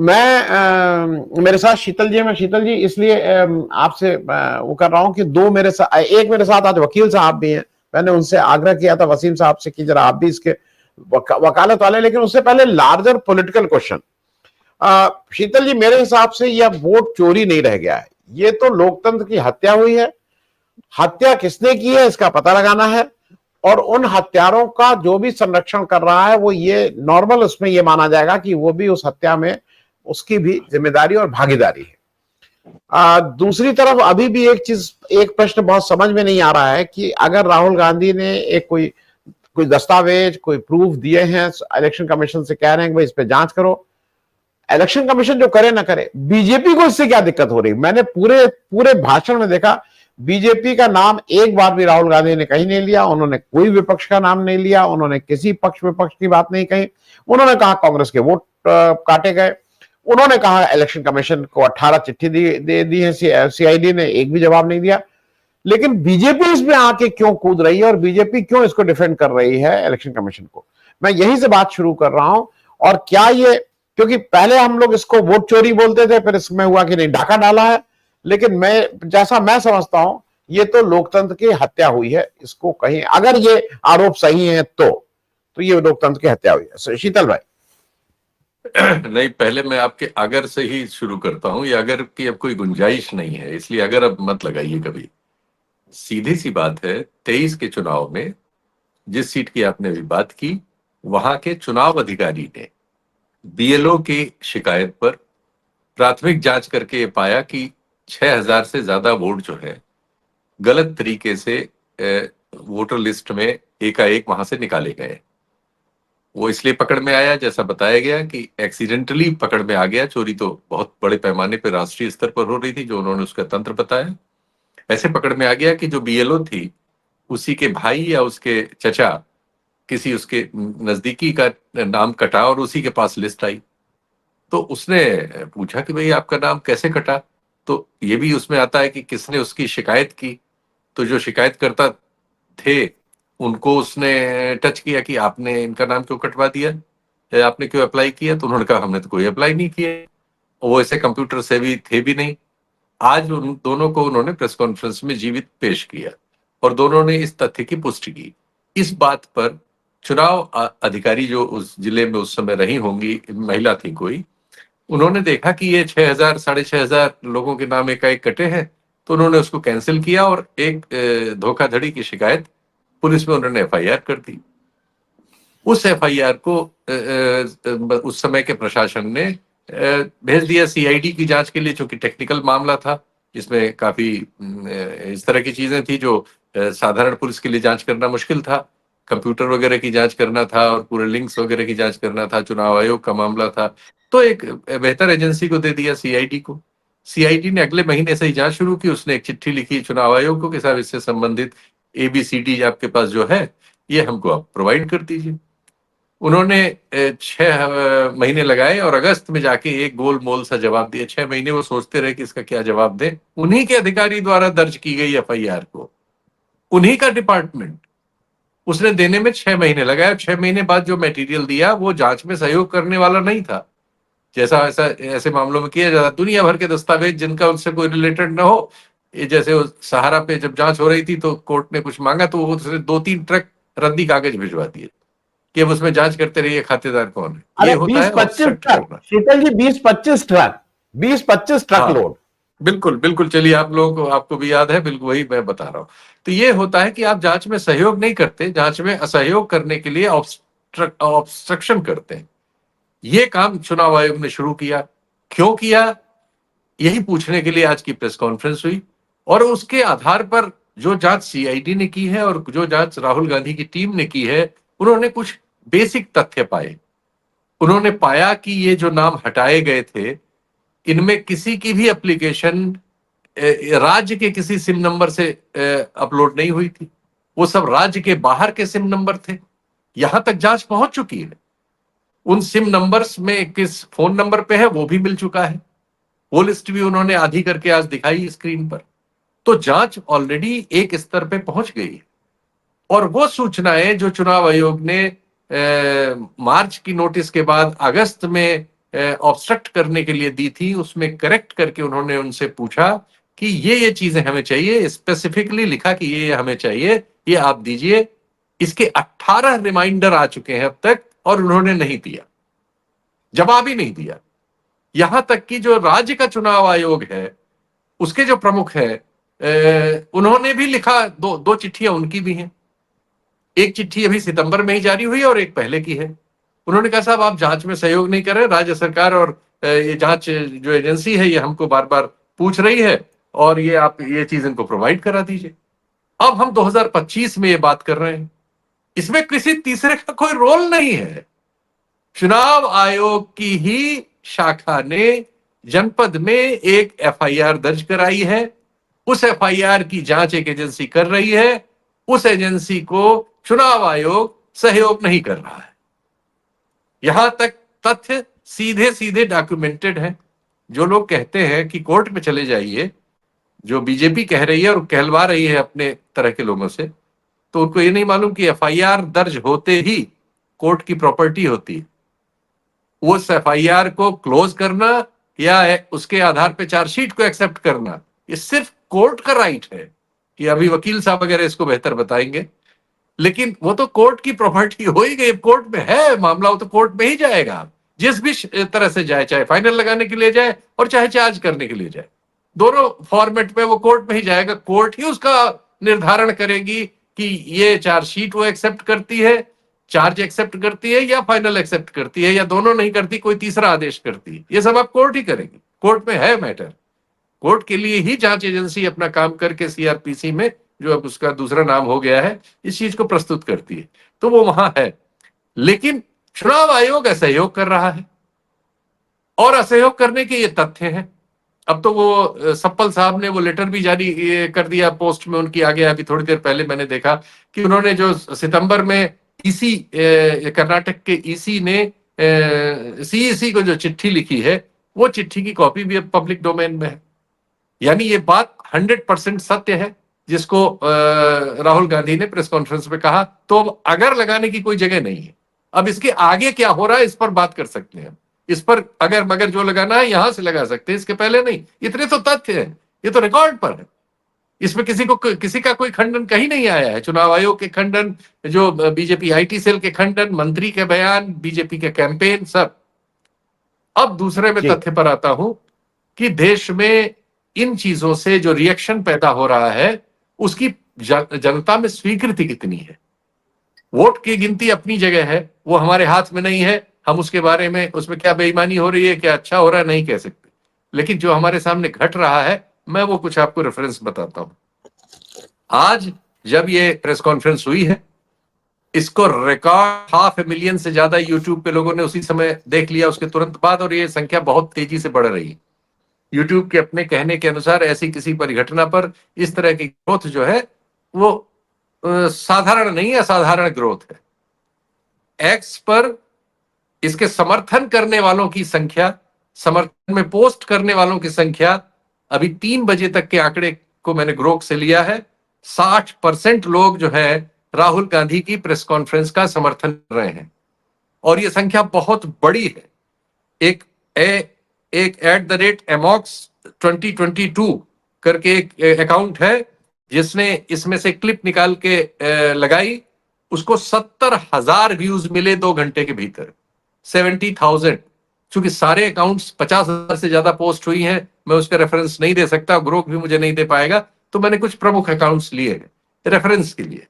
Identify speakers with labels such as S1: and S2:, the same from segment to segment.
S1: मेरे साथ शीतल जी, मैं शीतल जी इसलिए आपसे वो कर रहा हूं कि दो मेरे साथ, एक मेरे साथ आज वकील साहब भी हैं। मैंने उनसे आग्रह किया था वसीम साहब से कि जरा आप भी इसके वकालत वाले, लेकिन उससे पहले लार्जर पॉलिटिकल क्वेश्चन। शीतल जी, मेरे हिसाब से यह वोट चोरी नहीं रह गया है, ये तो लोकतंत्र की हत्या हुई है। हत्या किसने की है इसका पता लगाना है, और उन हत्यारों का जो भी संरक्षण कर रहा है वो ये नॉर्मल उसमें ये माना जाएगा कि वो भी उस हत्या में उसकी भी जिम्मेदारी और भागीदारी है। दूसरी तरफ अभी भी एक प्रश्न बहुत समझ में नहीं आ रहा है कि अगर राहुल गांधी ने एक कोई दस्तावेज, कोई प्रूफ दिए हैं, इलेक्शन कमीशन से कह रहे हैं कि भाई इस पे जांच करो, इलेक्शन कमीशन जो करे ना करे, बीजेपी को इससे क्या दिक्कत हो रही? मैंने पूरे पूरे भाषण में देखा, बीजेपी का नाम एक बार भी राहुल गांधी ने कहीं नहीं लिया, उन्होंने कोई विपक्ष का नाम नहीं लिया, उन्होंने किसी पक्ष विपक्ष की बात नहीं कही। उन्होंने कहा कांग्रेस के वोट काटे गए, उन्होंने कहा इलेक्शन कमीशन को 18 चिट्ठी दे दी है सीआईडी ने, एक भी जवाब नहीं दिया। लेकिन बीजेपी इसमें आके क्यों कूद रही है और बीजेपी क्यों इसको डिफेंड कर रही है इलेक्शन कमीशन को? मैं यहीं से बात शुरू कर रहा हूं। और क्या ये, क्योंकि पहले हम लोग इसको वोट चोरी बोलते थे, फिर इसमें हुआ कि नहीं डाका डाला है, लेकिन जैसा मैं समझता हूं ये तो लोकतंत्र की हत्या हुई है। इसको कहीं अगर ये आरोप सही है तो ये लोकतंत्र की हत्या हुई है। शीतल भाई।
S2: नहीं, पहले मैं आपके अगर से ही शुरू करता हूं। ये अगर की अब कोई गुंजाइश नहीं है, इसलिए अगर अब मत लगाइए कभी। सीधी सी बात है, 23 के चुनाव में जिस सीट की आपने अभी बात की, वहां के चुनाव अधिकारी ने बीएलओ की शिकायत पर प्राथमिक जांच करके ये पाया कि 6000 से ज्यादा वोट जो है गलत तरीके से वोटर लिस्ट में एकाएक वहां से निकाले गए। वो इसलिए पकड़ में आया, जैसा बताया गया, कि एक्सीडेंटली पकड़ में आ गया। चोरी तो बहुत बड़े पैमाने पर राष्ट्रीय स्तर पर हो रही थी, जो उन्होंने उसका तंत्र बताया। ऐसे पकड़ में आ गया कि जो बीएलओ थी उसी के भाई या उसके चचा, किसी उसके नजदीकी का नाम कटा और उसी के पास लिस्ट आई। तो उसने पूछा कि भाई आपका नाम कैसे कटा? तो ये भी उसमें आता है कि किसने उसकी शिकायत की। तो जो शिकायतकर्ता थे उनको उसने टच किया कि आपने इनका नाम क्यों कटवा दिया, या आपने क्यों अप्लाई किया? तो उन्होंने कहा हमने तो कोई अप्लाई नहीं किया। वो ऐसे कंप्यूटर से भी थे भी नहीं। आज उन दोनों को उन्होंने प्रेस कॉन्फ्रेंस में जीवित पेश किया और दोनों ने इस तथ्य की पुष्टि की। इस बात पर चुनाव अधिकारी जो उस जिले में उस समय रही होंगी, महिला थी कोई, उन्होंने देखा कि ये 6000 6500 लोगों के नाम एकाएक कटे हैं, तो उन्होंने उसको कैंसिल किया और एक धोखाधड़ी की शिकायत पुलिस में उन्होंने एफआईआर कर दी। उस एफआईआर को उस समय के प्रशासन ने भेज दिया सीआईडी की जांच के लिए, चूंकि टेक्निकल मामला था, जिसमें काफी इस तरह की चीजें थी जो साधारण पुलिस के लिए जांच करना मुश्किल था। कंप्यूटर वगैरह की जांच करना था और पूरे लिंक्स वगैरह की जांच करना था, चुनाव आयोग का मामला था। तो एक बेहतर एजेंसी को दे दिया, सीआईडी को। सीआईडी ने अगले महीने से ही जांच शुरू की। उसने एक चिट्ठी लिखी चुनाव आयोग को कि साहब इससे संबंधित एबीसीडी आपके पास जो है ये हमको आप प्रोवाइड कर दीजिए। उन्होंने 6 महीने लगाए और अगस्त में जाके एक गोल मोल सा जवाब दिया। 6 महीने वो सोचते रहे कि इसका क्या जवाब दें। उन्हीं के अधिकारी द्वारा दर्ज की गई एफआईआर को उन्हीं का डिपार्टमेंट उसने देने में 6 महीने लगाए। 6 महीने बाद जो मटेरियल दिया वो जांच में सहयोग करने वाला नहीं था, जैसा ऐसा ऐसे मामलों में किया जाता। दुनिया भर के दस्तावेज जिनका उनसे कोई रिलेटेड ना हो, ये जैसे सहारा पे जब जांच हो रही थी तो कोर्ट ने कुछ मांगा तो उसने 2-3 ट्रक रद्दी कागज भिजवा दिए कि अब उसमें जांच करते रहिए खातेदार कौन है।
S1: अरे
S2: ये होता है
S1: 20-25
S2: ऑब्स्ट्रक्ट
S1: ट्रक
S2: करना।
S1: शीतल जी, 20-25 ट्रक, 20-25 ट्रक
S2: हाँ,
S1: लोड।
S2: बिल्कुल बिल्कुल। चलिए, आप लोगों को, आपको भी याद है, बिल्कुल वही मैं बता रहा हूं। तो ये होता है कि आप जांच में सहयोग नहीं करते, जांच में असहयोग करने के लिए ऑब्स्ट्रक्शन करते हैं। ये काम चुनाव आयोग ने शुरू किया। क्यों किया, यही पूछने के लिए आज की प्रेस कॉन्फ्रेंस हुई। और उसके आधार पर जो जांच सीआईडी ने की है और जो जांच राहुल गांधी की टीम ने की है, उन्होंने कुछ बेसिक तथ्य पाए। उन्होंने पाया कि ये जो नाम हटाए गए थे, इनमें किसी की भी एप्लीकेशन राज्य के किसी सिम नंबर से अपलोड नहीं हुई थी। वो सब राज्य के बाहर के सिम नंबर थे। यहां तक जांच पहुंच चुकी है। उन सिम नंबर्स में किस फोन नंबर पे है वो भी मिल चुका है। वो लिस्ट भी उन्होंने आधी करके आज दिखाई स्क्रीन पर। तो जांच ऑलरेडी एक स्तर पे पहुंच गई है। और वो सूचनाएं जो चुनाव आयोग ने मार्च की नोटिस के बाद अगस्त में ऑब्स्ट्रक्ट करने के लिए दी थी, उसमें करेक्ट करके उन्होंने उनसे पूछा कि ये चीजें हमें चाहिए, स्पेसिफिकली लिखा कि ये हमें चाहिए, ये आप दीजिए। इसके 18 रिमाइंडर आ चुके हैं अब तक और उन्होंने नहीं दिया, जवाब ही नहीं दिया। यहां तक कि जो राज्य का चुनाव आयोग है उसके जो प्रमुख है उन्होंने भी लिखा, दो चिट्ठियां उनकी भी हैं। एक चिट्ठी अभी सितंबर में ही जारी हुई और एक पहले की है। उन्होंने कहा साहब आप जांच में सहयोग नहीं कर रहे, राज्य सरकार और ये जांच जो एजेंसी है ये हमको बार बार पूछ रही है और ये आप ये चीज इनको प्रोवाइड करा दीजिए। अब हम 2025 में ये बात कर रहे हैं, इसमें किसी तीसरे का कोई रोल नहीं है। चुनाव आयोग की ही शाखा ने जनपद में एक एफआईआर दर्ज कराई है, उस एफआईआर की जांच एक एजेंसी कर रही है, उस एजेंसी को चुनाव आयोग सहयोग नहीं कर रहा है। यहां तक तथ्य सीधे सीधे डॉक्यूमेंटेड है। जो लोग कहते हैं कि कोर्ट में चले जाइए, जो बीजेपी कह रही है और कहलवा रही है अपने तरह के लोगों से, तो उनको ये नहीं मालूम कि एफआईआर दर्ज होते ही कोर्ट की प्रॉपर्टी होती है। उस एफआईआर को क्लोज करना या उसके आधार पर चार्जशीट को एक्सेप्ट करना, ये सिर्फ कोर्ट का राइट है। कि अभी वकील साहब वगैरह इसको बेहतर बताएंगे, लेकिन वो तो कोर्ट की प्रॉपर्टी हो ही गई, कोर्ट में है मामला, वो तो कोर्ट में ही जाएगा। जिस भी तरह से जाए, चाहे फाइनल लगाने के लिए जाए और चाहे चार्ज करने के लिए जाए, दोनों फॉर्मेट में वो कोर्ट में ही जाएगा। कोर्ट ही उसका निर्धारण करेगी कि ये चार्जशीट वो एक्सेप्ट करती है, चार्ज एक्सेप्ट करती है या फाइनल एक्सेप्ट करती है, या दोनों नहीं करती, कोई तीसरा आदेश करती है। ये सब आप कोर्ट ही करेंगे, कोर्ट में है मैटर। कोर्ट के लिए ही जांच एजेंसी अपना काम करके सीआरपीसी में, जो अब उसका दूसरा नाम हो गया है, इस चीज को प्रस्तुत करती है, तो वो वहां है। लेकिन चुनाव आयोग असहयोग कर रहा है और असहयोग करने के ये तथ्य हैं। अब तो वो सप्पल साहब ने वो लेटर भी जारी कर दिया, पोस्ट में उनकी आ गया। अभी थोड़ी देर पहले मैंने देखा कि उन्होंने जो सितंबर में ईसी, कर्नाटक के ईसी ने सीईसी को जो चिट्ठी लिखी है, वो चिट्ठी की कॉपी भी अब पब्लिक डोमेन में है। यानी ये बात 100% सत्य है जिसको राहुल गांधी ने प्रेस कॉन्फ्रेंस में कहा। तो अगर लगाने की कोई जगह नहीं है, अब इसके आगे क्या हो रहा है इस पर बात कर सकते हैं। इस पर अगर मगर जो लगाना है यहां से लगा सकते हैं, इसके पहले नहीं। इतने तो तथ्य है, ये तो रिकॉर्ड पर है। इसमें किसी का कोई खंडन कहीं नहीं आया है। चुनाव आयोग के खंडन, जो बीजेपी आईटी सेल के खंडन, मंत्री के बयान, बीजेपी के कैंपेन, सब। अब दूसरे में
S1: जी
S2: तथ्य पर आता हूं कि देश में इन चीजों से जो रिएक्शन पैदा हो रहा है उसकी जनता में स्वीकृति कितनी है। वोट की गिनती अपनी जगह है, वो हमारे हाथ में नहीं है। हम उसके बारे में, उसमें क्या बेईमानी हो रही है, क्या अच्छा हो रहा है, नहीं कह सकते। लेकिन जो हमारे सामने घट रहा है, मैं वो कुछ आपको रेफरेंस बताता हूं। आज जब ये प्रेस कॉन्फ्रेंस हुई है, इसको रिकॉर्ड 500,000 से ज्यादा यूट्यूब पे लोगों ने उसी समय देख लिया, उसके तुरंत बाद, और ये संख्या बहुत तेजी से बढ़ रही है। यूट्यूब के अपने कहने के अनुसार ऐसी किसी परिघटना पर इस तरह की ग्रोथ जो है वो साधारण नहीं है, असाधारण ग्रोथ है। एक्स पर इसके समर्थन करने वालों की संख्या, समर्थन में पोस्ट करने वालों की संख्या, अभी 3 बजे तक के आंकड़े को मैंने ग्रोक से लिया है, 60% लोग जो है राहुल गांधी की प्रेस कॉन्फ्रेंस का समर्थन कर रहे हैं। और ये संख्या बहुत बड़ी है। एक @amOx 2022 करके एक अकाउंट है जिसने इसमें से क्लिप निकाल के लगाई, उसको 70,000 व्यूज मिले 2 घंटे के भीतर। 70,000। चूंकि सारे अकाउंट्स 50,000 से ज्यादा पोस्ट हुई हैं, मैं उसका रेफरेंस नहीं दे सकता, ग्रोक भी मुझे नहीं दे पाएगा, तो मैंने कुछ प्रमुख अकाउंट्स लिए हैं रेफरेंस के लिए।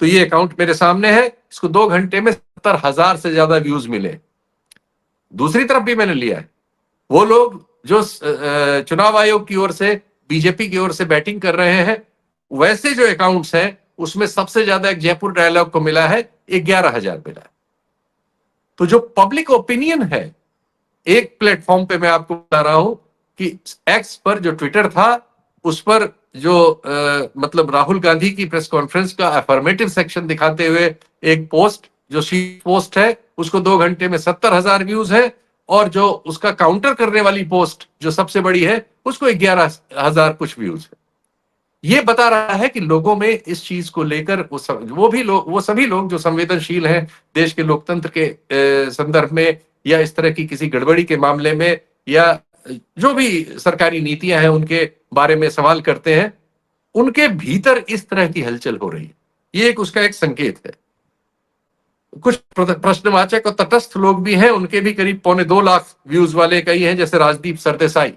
S2: तो ये अकाउंट मेरे सामने है, इसको 2 घंटे में 70,000 से ज्यादा व्यूज मिले। दूसरी तरफ भी मैंने लिया है, वो लोग जो चुनाव आयोग की ओर से, बीजेपी की ओर से बैटिंग कर रहे हैं, वैसे जो अकाउंट्स हैं उसमें सबसे ज्यादा एक जयपुर डायलॉग को मिला है, 11,000 मिला है। तो जो पब्लिक ओपिनियन है, एक प्लेटफॉर्म पे मैं आपको बता रहा हूं कि एक्स पर जो ट्विटर था, उस पर जो मतलब राहुल गांधी की प्रेस कॉन्फ्रेंस का अफर्मेटिव सेक्शन दिखाते हुए एक पोस्ट, जो शीट पोस्ट है, उसको 2 घंटे में 70,000 व्यूज है, और जो उसका काउंटर करने वाली पोस्ट जो सबसे बड़ी है, उसको 11,000 कुछ व्यूज है। ये बता रहा है कि लोगों में इस चीज को लेकर वो सभी लोग जो संवेदनशील हैं देश के लोकतंत्र के संदर्भ में, या इस तरह की किसी गड़बड़ी के मामले में या जो भी सरकारी नीतियां हैं उनके बारे में सवाल करते हैं, उनके भीतर इस तरह की हलचल हो रही है, ये एक उसका एक संकेत है। कुछ प्रश्नवाचक और तटस्थ लोग भी हैं, उनके भी करीब 2.25 लाख व्यूज वाले कई हैं, जैसे राजदीप सरदेसाई,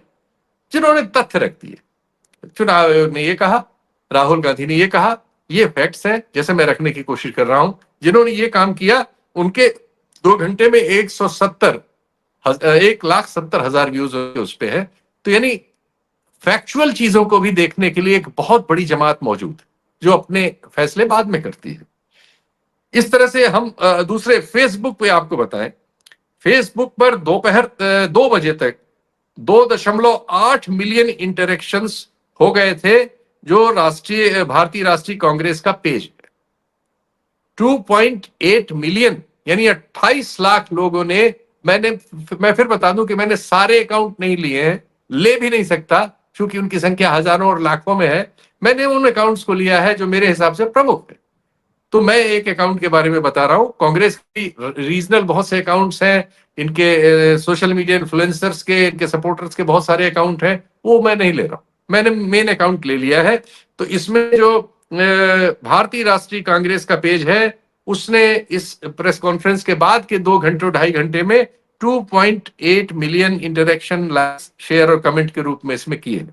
S2: जिन्होंने तथ्य रख दिए। चुनाव आयोग ने ये कहा, राहुल गांधी ने ये कहा, ये फैक्ट्स हैं, जैसे मैं रखने की कोशिश कर रहा हूं। जिन्होंने ये काम किया उनके 2 घंटे में 1,70,000 व्यूज उस पे है। तो यानी फैक्चुअल चीजों को भी देखने के लिए एक बहुत बड़ी जमात मौजूद है, जो अपने फैसले बाद में करती है। इस तरह से हम दूसरे फेसबुक पे आपको बताएं, फेसबुक पर दोपहर 2 बजे तक 2.8 मिलियन इंटरेक्शंस हो गए थे, जो भारतीय राष्ट्रीय कांग्रेस का पेज है। 2.8 मिलियन यानी 28 लाख लोगों ने, मैं फिर बता दूं कि मैंने सारे अकाउंट नहीं लिए हैं, ले भी नहीं सकता क्योंकि उनकी संख्या हजारों और लाखों में है। मैंने उन अकाउंट्स को लिया है जो मेरे हिसाब से प्रमुख है। तो मैं एक अकाउंट के बारे में बता रहा हूं। कांग्रेस की रीजनल बहुत से अकाउंट्स हैं, इनके सोशल मीडिया इन्फ्लुएंसर्स के, इनके सपोर्टर्स के बहुत सारे अकाउंट हैं, वो मैं नहीं ले रहा हूं, मैंने मेन अकाउंट ले लिया है। तो इसमें जो भारतीय राष्ट्रीय कांग्रेस का पेज है, उसने इस प्रेस कॉन्फ्रेंस के बाद के 2 घंटे 2.5 घंटे में 2.8 मिलियन इंटरेक्शन, शेयर और कमेंट के रूप में इसमें किए।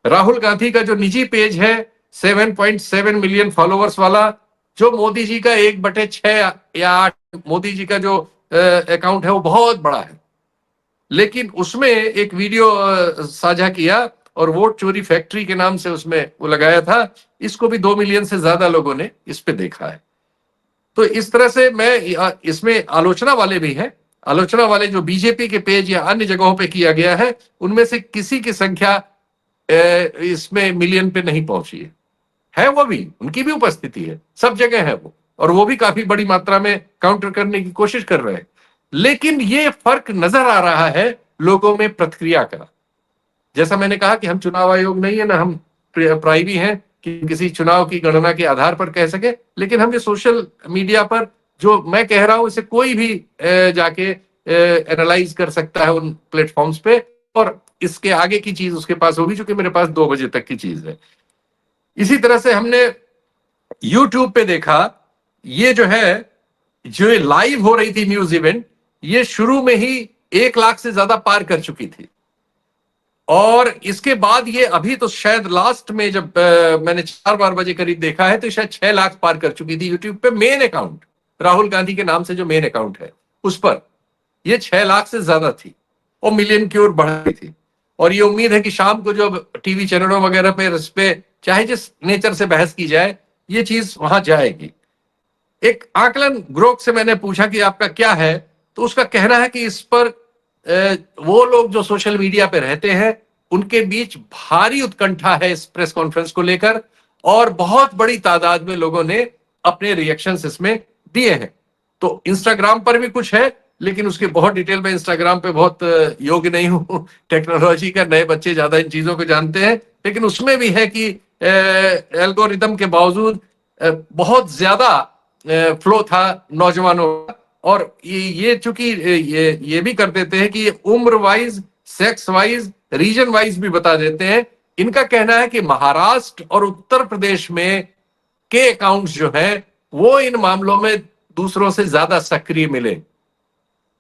S2: राहुल गांधी का जो निजी पेज है 7.7 मिलियन फॉलोअर्स वाला, जो मोदी जी का 1/6 या 8, मोदी जी का जो अकाउंट है वो बहुत बड़ा है, लेकिन उसमें एक वीडियो साझा किया और वोट चोरी फैक्ट्री के नाम से उसमें वो लगाया था। इसको भी 2 मिलियन से ज्यादा लोगों ने इस पे देखा है। तो इस तरह से मैं इसमें आलोचना वाले भी हैं, आलोचना वाले जो बीजेपी के पेज या अन्य जगहों पे किया गया है, उनमें से किसी की संख्या इसमें मिलियन पे नहीं पहुंची है वो भी, उनकी भी उपस्थिति है, सब जगह है वो, और वो भी काफी बड़ी मात्रा में काउंटर करने की कोशिश कर रहे हैं। लेकिन ये फर्क नजर आ रहा है लोगों में प्रतिक्रिया का। जैसा मैंने कहा कि हम चुनाव आयोग नहीं है ना हम प्राइवी हैं कि किसी चुनाव की गणना के आधार पर कह सके, लेकिन हम ये सोशल मीडिया पर जो मैं कह रहा हूं इसे कोई भी जाके एनालाइज कर सकता है उन प्लेटफॉर्म्स पे, और इसके आगे की चीज उसके पास होगी, चूंकि मेरे पास 2 बजे तक की चीज है। इसी तरह से हमने YouTube पे देखा, ये जो है, जो लाइव हो रही थी न्यूज इवेंट, ये शुरू में ही 1 लाख से ज्यादा पार कर चुकी थी, और इसके बाद ये अभी तो शायद लास्ट में जब मैंने 4 बजे करीब देखा है तो शायद 6 लाख पार कर चुकी थी यूट्यूब पे। मेन अकाउंट राहुल गांधी के नाम से जो मेन अकाउंट है उस पर ये 6 लाख से ज्यादा थी और मिलियन की ओर बढ़ गई थी। और ये उम्मीद है कि शाम को जो टीवी चैनलों वगैरह पे इस पे चाहे जिस नेचर से बहस की जाए, ये चीज वहां जाएगी। एक आकलन ग्रोक से मैंने पूछा कि आपका क्या है, तो उसका कहना है कि इस पर वो लोग जो सोशल मीडिया पे रहते हैं उनके बीच भारी उत्कंठा है इस प्रेस कॉन्फ्रेंस को लेकर, और बहुत बड़ी तादाद में लोगों ने अपने रिएक्शंस इसमें दिए हैं। तो इंस्टाग्राम पर भी कुछ है, लेकिन उसके बहुत डिटेल में इंस्टाग्राम पे बहुत योग्य नहीं हूं, टेक्नोलॉजी का, नए बच्चे ज्यादा इन चीजों को जानते हैं, लेकिन उसमें भी है कि एल्गोरिदम के बावजूद बहुत ज्यादा फ्लो था नौजवानों का। और ये चूंकि ये भी कर देते हैं कि उम्र wise, sex wise, region wise भी बता देते हैं। इनका कहना है कि महाराष्ट्र और उत्तर प्रदेश में के अकाउंट्स जो हैं वो इन मामलों में दूसरों से ज्यादा सक्रिय मिले।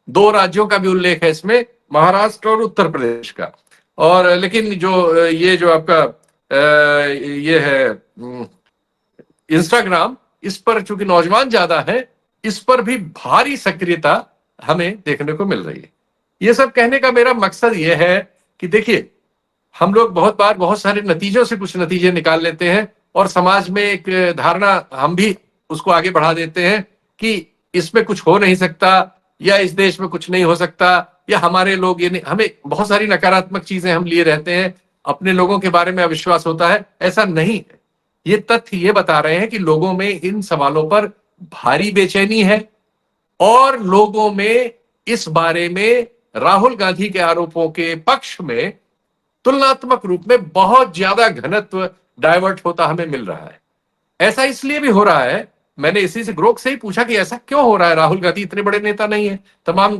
S2: 2 राज्यों का भी उल्लेख है इसमें, महाराष्ट्र और उत्तर प्रदेश का। और लेकिन जो ये जो आपका ये है इंस्टाग्राम, इस पर चूंकि नौजवान ज्यादा है, इस पर भी भारी सक्रियता हमें देखने को मिल रही है। ये सब कहने का मेरा मकसद ये है कि देखिए, हम लोग बहुत बार बहुत सारे नतीजों से कुछ नतीजे निकाल लेते हैं और समाज में एक धारणा हम भी उसको आगे बढ़ा देते हैं कि इसमें कुछ हो नहीं सकता, या इस देश में कुछ नहीं हो सकता, या हमारे लोग ये नहीं, हमें बहुत सारी नकारात्मक चीजें हम लिए रहते हैं, अपने लोगों के बारे में अविश्वास होता है। ऐसा नहीं है, ये तथ्य ये बता रहे हैं कि लोगों में इन सवालों पर भारी बेचैनी है, और लोगों में इस बारे में राहुल गांधी के आरोपों के पक्ष में तुलनात्मक रूप में बहुत ज्यादा घनत्व डाइवर्ट होता हमें मिल रहा है। ऐसा इसलिए भी हो रहा है मैंने इसी से ग्रोक से ही पूछा कि ऐसा क्यों हो रहा है, राहुल गांधी इतने बड़े नेता नहीं है, तमाम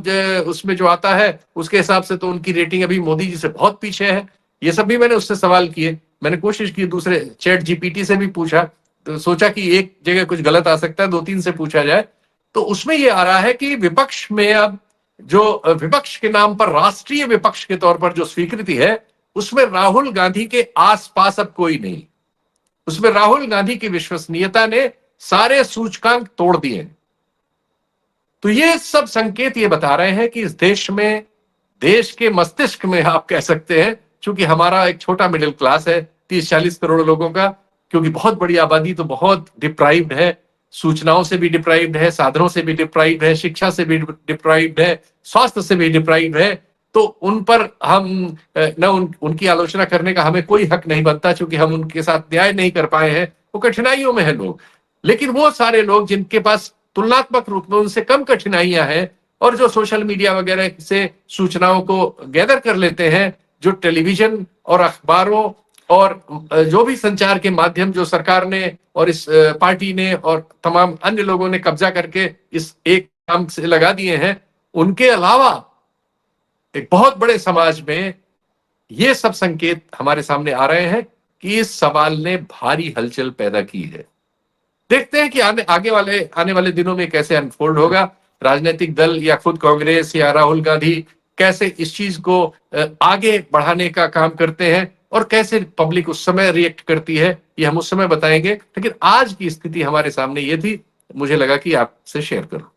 S2: उसमें जो आता है उसके हिसाब से तो उनकी रेटिंग अभी मोदी जी से बहुत पीछे है। ये सब भी मैंने उससे सवाल किए, मैंने कोशिश की दूसरे चैट जीपीटी से भी पूछा, तो सोचा कि एक जगह कुछ गलत आ सकता है, 2-3 से पूछा जाए, तो उसमें ये आ रहा है कि विपक्ष में अब जो विपक्ष के नाम पर राष्ट्रीय विपक्ष के तौर पर जो स्वीकृति है, उसमें राहुल गांधी के आसपास अब कोई नहीं, उसमें राहुल गांधी की विश्वसनीयता ने सारे सूचकांक तोड़ दिए। तो ये सब संकेत ये बता रहे हैं कि इस देश में, देश के मस्तिष्क में आप कह सकते हैं, क्योंकि हमारा एक छोटा मिडिल क्लास है 30-40 करोड़ लोगों का, क्योंकि बहुत बड़ी आबादी तो बहुत डिप्राइव्ड है, सूचनाओं से भी डिप्राइव्ड है, साधनों से भी डिप्राइव्ड है, शिक्षा से भी डिप्राइव्ड है, स्वास्थ्य से भी डिप्राइव्ड है। तो उन पर हम उनकी आलोचना करने का हमें कोई हक नहीं बनता, क्योंकि हम उनके साथ न्याय नहीं कर पाए हैं, वो कठिनाइयों में है लोग। लेकिन वो सारे लोग जिनके पास तुलनात्मक रूप में उनसे कम कठिनाइयां हैं और जो सोशल मीडिया वगैरह से सूचनाओं को गैदर कर लेते हैं, जो टेलीविजन और अखबारों और जो भी संचार के माध्यम जो सरकार ने और इस पार्टी ने और तमाम अन्य लोगों ने कब्जा करके इस एक काम से लगा दिए हैं, उनके अलावा एक बहुत बड़े समाज में ये सब संकेत हमारे सामने आ रहे हैं कि इस सवाल ने भारी हलचल पैदा की है। देखते हैं कि आने वाले दिनों में कैसे अनफोल्ड होगा, राजनीतिक दल या खुद कांग्रेस या राहुल गांधी कैसे इस चीज को आगे बढ़ाने का काम करते हैं और कैसे पब्लिक उस समय रिएक्ट करती है, ये हम उस समय बताएंगे। लेकिन आज की स्थिति हमारे सामने ये थी, मुझे लगा कि आपसे शेयर करूं।